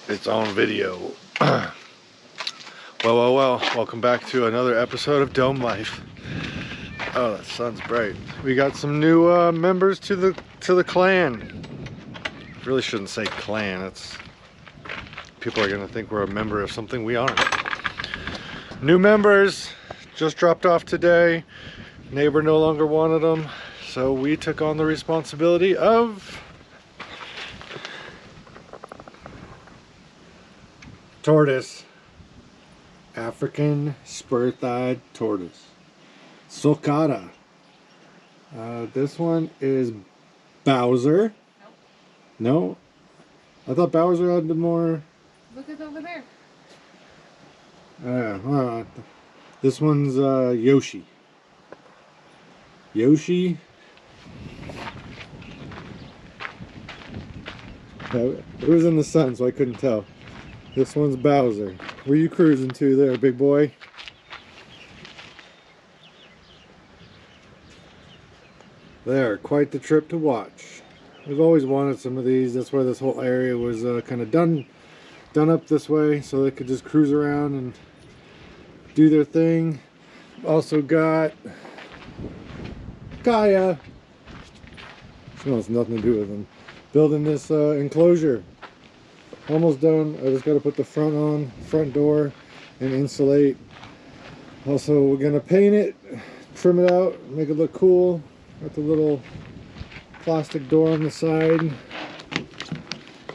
its own video. Well, welcome back to another episode of Dome Life. Oh, that sun's bright. We got some new members to the clan. Really shouldn't say clan. It's people are gonna think we're a member of something we aren't. New members just dropped off today. Neighbor no longer wanted them, so we took on the responsibility of tortoise, African Spurred Tortoise, Sulcata. This one is Bowser. Nope. No, I thought Bowser had the more. Look at over there. This one's Yoshi. Yoshi. It was in the sun, so I couldn't tell. This one's Bowser. Where you cruising to there, big boy? There, quite the trip to watch. We've always wanted some of these. That's why this whole area was kind of done up this way, so they could just cruise around and do their thing. Also got Kaya. She wants nothing to do with them. Building this enclosure. Almost done. I just got to put the front door, and insulate. Also, we're gonna paint it, trim it out, make it look cool. Got the little plastic door on the side.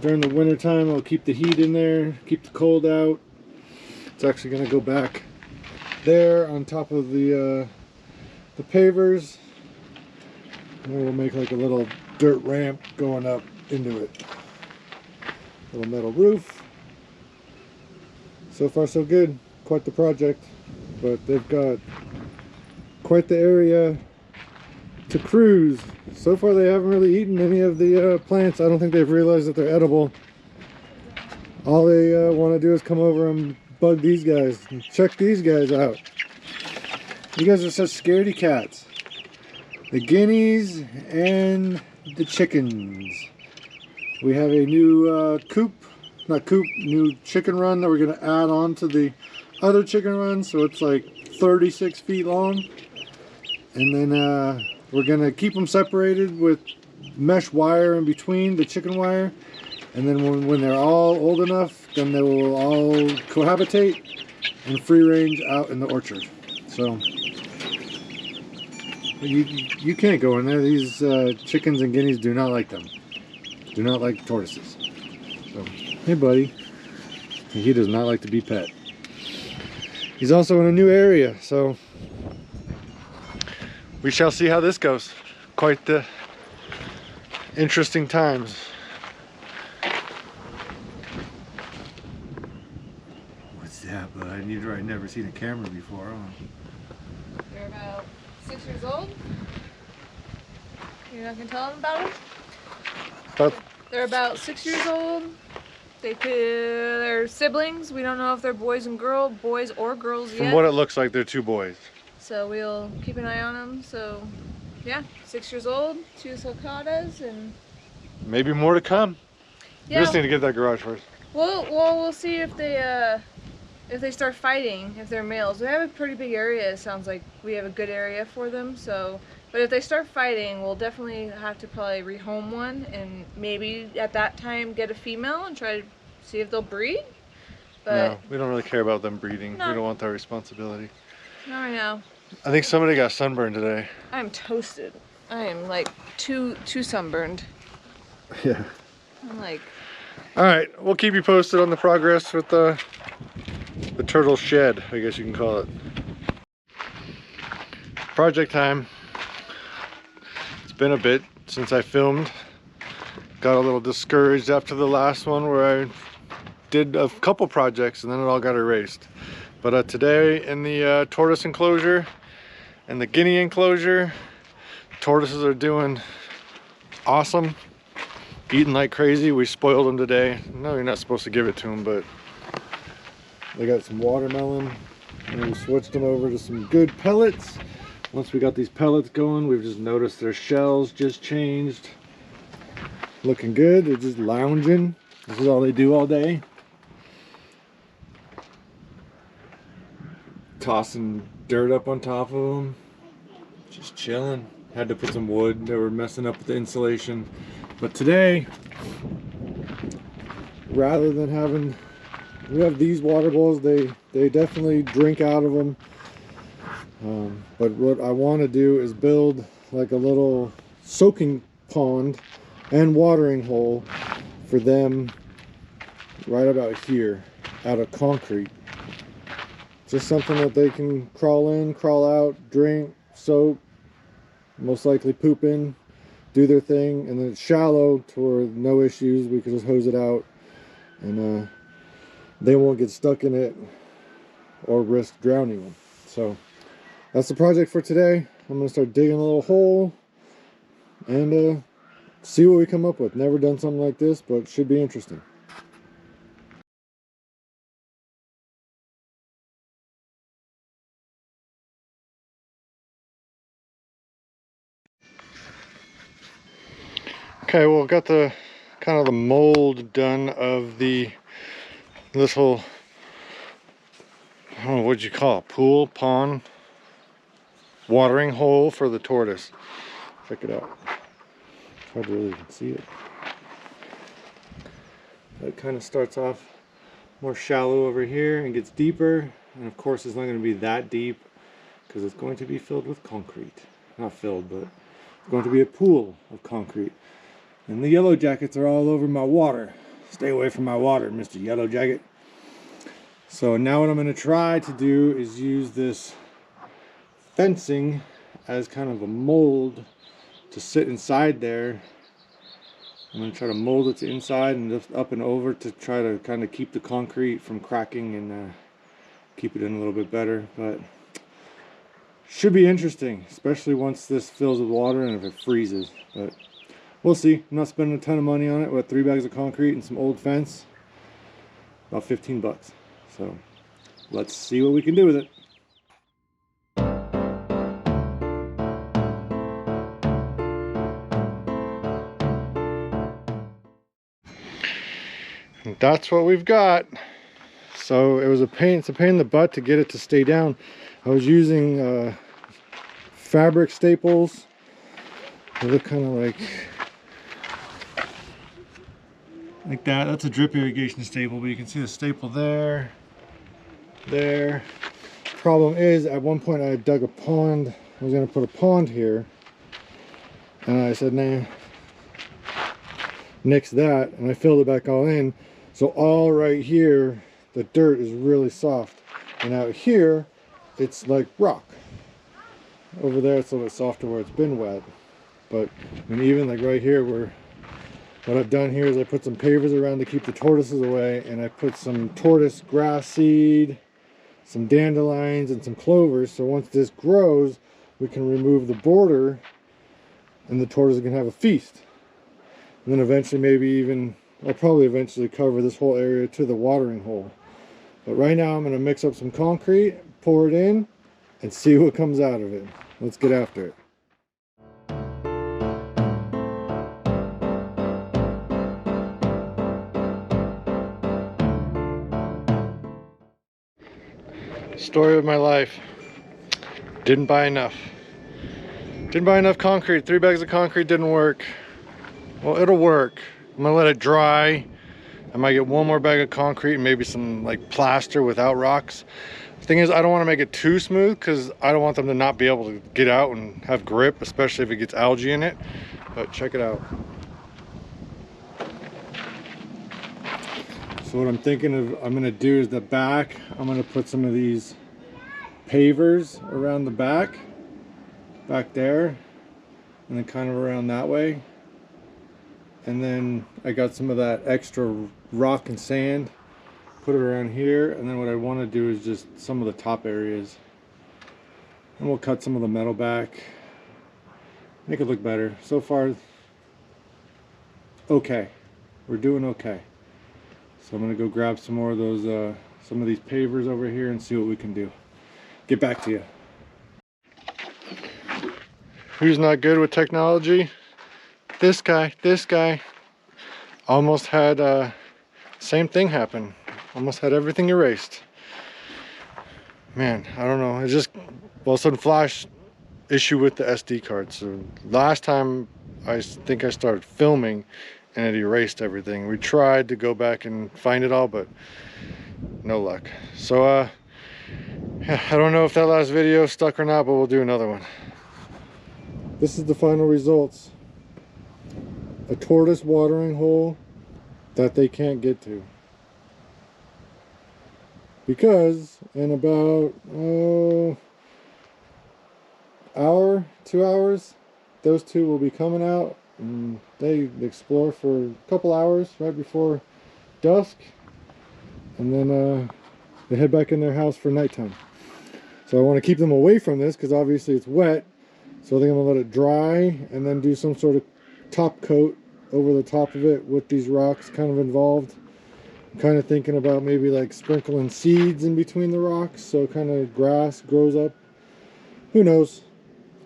During the winter time, I'll keep the heat in there, keep the cold out. It's actually gonna go back there on top of the pavers. And we'll make like a little dirt ramp going up into it. Little metal roof. So far so good. Quite the project, but they've got quite the area to cruise. So far they haven't really eaten any of the plants. I don't think they've realized that they're edible. All they want to do is come over and bug these guys and check these guys out. You guys are such scaredy cats. The guineas and the chickens. We have a new new chicken run that we're going to add on to the other chicken run, so it's like 36 feet long. And then we're going to keep them separated with mesh wire in between the chicken wire. And then when they're all old enough, then they will all cohabitate and free range out in the orchard. So you can't go in there. These chickens and guineas do not like them. Do not like tortoises. So, hey buddy. He does not like to be pet. He's also in a new area, so we shall see how this goes. Quite the interesting times. What's that, bud? I've never seen a camera before. Huh? They're about 6 years old. You're not gonna tell them about them? They're about 6 years old. They're siblings. We don't know if they're boys or girls yet. From what it looks like, they're two boys. So we'll keep an eye on them. So yeah, 6 years old, 2 sulcatas, and maybe more to come. Yeah. We just need to get that garage first. We'll see if they start fighting, if they're males. We have a pretty big area. It sounds like we have a good area for them. So, but if they start fighting, we'll definitely have to probably rehome one, and maybe at that time get a female and try to see if they'll breed. But no, we don't really care about them breeding. No. We don't want that responsibility. Not right now. I think somebody got sunburned today. I'm toasted. I am like too sunburned. Yeah. I'm like. All right, we'll keep you posted on the progress with the turtle shed, I guess you can call it. Project time. It's been a bit since I filmed. Got a little discouraged after the last one where I did a couple projects and then it all got erased. But today in the tortoise enclosure and the guinea enclosure, tortoises are doing awesome. Eating like crazy. We spoiled them today. No, you're not supposed to give it to them, but they got some watermelon and we switched them over to some good pellets. Once we got these pellets going, we've just noticed their shells just changed. Looking good. They're just lounging. This is all they do all day. tossing dirt up on top of them, just chilling. Had to put some wood, they were messing up with the insulation. But today, rather than having, we have these water bowls, they definitely drink out of them. But what I want to do is build like a little soaking pond and watering hole for them right about here out of concrete. Just something that they can crawl in, crawl out, drink, soak, most likely poop in, do their thing, and then it's shallow to where no issues. We can just hose it out and they won't get stuck in it or risk drowning them. So that's the project for today. I'm gonna start digging a little hole and see what we come up with. Never done something like this, but it should be interesting. Okay, well, got the kind of the mold done of this whole, I don't know, what'd you call it, pool, pond, watering hole for the tortoise. Check it out. It's hard to really even see it. It kind of starts off more shallow over here and gets deeper, and of course it's not going to be that deep because it's going to be filled with concrete. Not filled, but it's going to be a pool of concrete. And the yellow jackets are all over my water. Stay away from my water, Mr. Yellow Jacket. So now what I'm going to try to do is use this fencing as kind of a mold to sit inside there. I'm going to try to mold it to inside and lift up and over to try to kind of keep the concrete from cracking and keep it in a little bit better. But should be interesting, especially once this fills with water and if it freezes. But we'll see. I'm not spending a ton of money on it. With 3 bags of concrete and some old fence, about 15 bucks. So let's see what we can do with it. And that's what we've got. So it was it's a pain in the butt to get it to stay down. I was using fabric staples. They look kind of like that. That's a drip irrigation staple, but you can see the staple there. Problem is, at one point I dug a pond. I was going to put a pond here, and I said, nah, nix that, and I filled it back all in. So all right here, the dirt is really soft, and out here, it's like rock. Over there, it's a little bit softer where it's been wet. But I mean, even like right here, where what I've done here is I put some pavers around to keep the tortoises away, and I put some tortoise grass seed, some dandelions, and some clovers. So once this grows, we can remove the border, and the tortoises can have a feast. And then eventually, maybe even, I'll probably eventually cover this whole area to the watering hole. But right now, I'm going to mix up some concrete, pour it in, and see what comes out of it. Let's get after it. Story of my life. Didn't buy enough. Didn't buy enough concrete. 3 bags of concrete didn't work. Well, it'll work. I'm gonna let it dry. I might get 1 more bag of concrete and maybe some like plaster without rocks. The thing is, I don't want to make it too smooth because I don't want them to not be able to get out and have grip, especially if it gets algae in it. But check it out. So what I'm thinking of, I'm gonna do is the back, I'm gonna put some of these pavers around the back there, and then kind of around that way. And then I got some of that extra rock and sand, put it around here, and then what I want to do is just some of the top areas. And we'll cut some of the metal back, make it look better. So far, okay. We're doing okay. So I'm gonna go grab some more of those, some of these pavers over here and see what we can do. Get back to you. Who's not good with technology? This guy almost had same thing happen. Almost had everything erased. man, I don't know. It just all of a sudden flashed issue with the SD card. So last time I think I started filming and it erased everything. We tried to go back and find it all, but no luck. So yeah, I don't know if that last video stuck or not, but we'll do another one. This is the final results. A tortoise watering hole that they can't get to. Because in about hour, 2 hours, those two will be coming out, and they explore for a couple hours right before dusk, and then they head back in their house for nighttime. So I want to keep them away from this because obviously it's wet, so they're going to let it dry and then do some sort of top coat over the top of it with these rocks kind of involved. I'm kind of thinking about maybe like sprinkling seeds in between the rocks so kind of grass grows up. Who knows?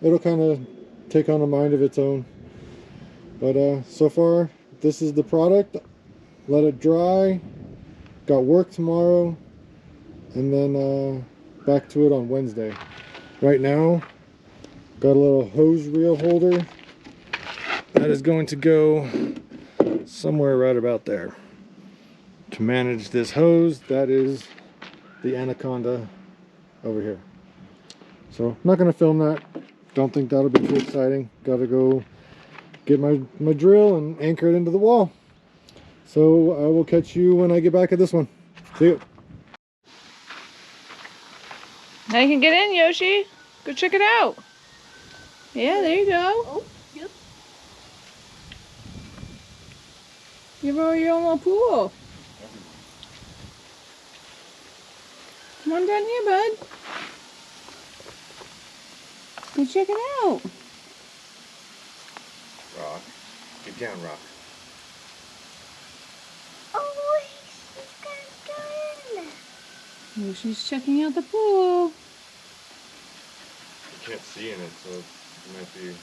It'll kind of take on a mind of its own. But so far, this is the product. Let it dry. Got work tomorrow. And then back to it on Wednesday. Right now, got a little hose reel holder. That is going to go somewhere right about there. To manage this hose, that is the Anaconda over here. So I'm not going to film that. Don't think that'll be too exciting. Gotta go get my drill and anchor it into the wall. So I will catch you when I get back at this one. See you. Now you can get in, Yoshi. Go check it out. Yeah, there you go. Oh, yep. You have your own little pool. Come on down here, bud. Go check it out. Rock. Get down, Rock. Oh, he's gonna go in. Yoshi's checking out the pool. You can't see in it, so it might be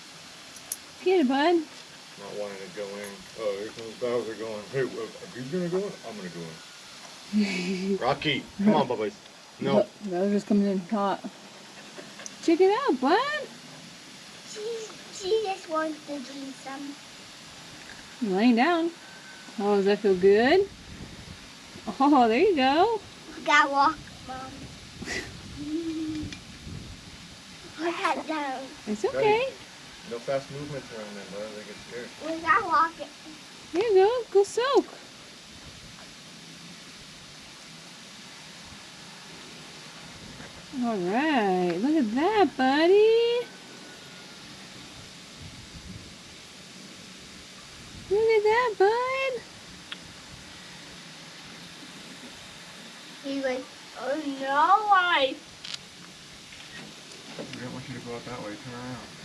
Get it, bud. not wanting to go in. Oh, here comes Bowser going. Hey, are you gonna go in? I'm gonna go in. Rocky, come on, Bubba. No. Bowser's coming in hot. Check it out, bud. She just wants to do some. You're laying down. Oh, does that feel good? Oh, there you go. You gotta walk, Mom. Put that down. It's okay. No fast movements around them, bud. They get scared. We gotta walk it. There you go. Go soak. All right. Look at that, buddy. Look at that, bud. He's like, oh no, I. I don't want you to go out that way. Turn around.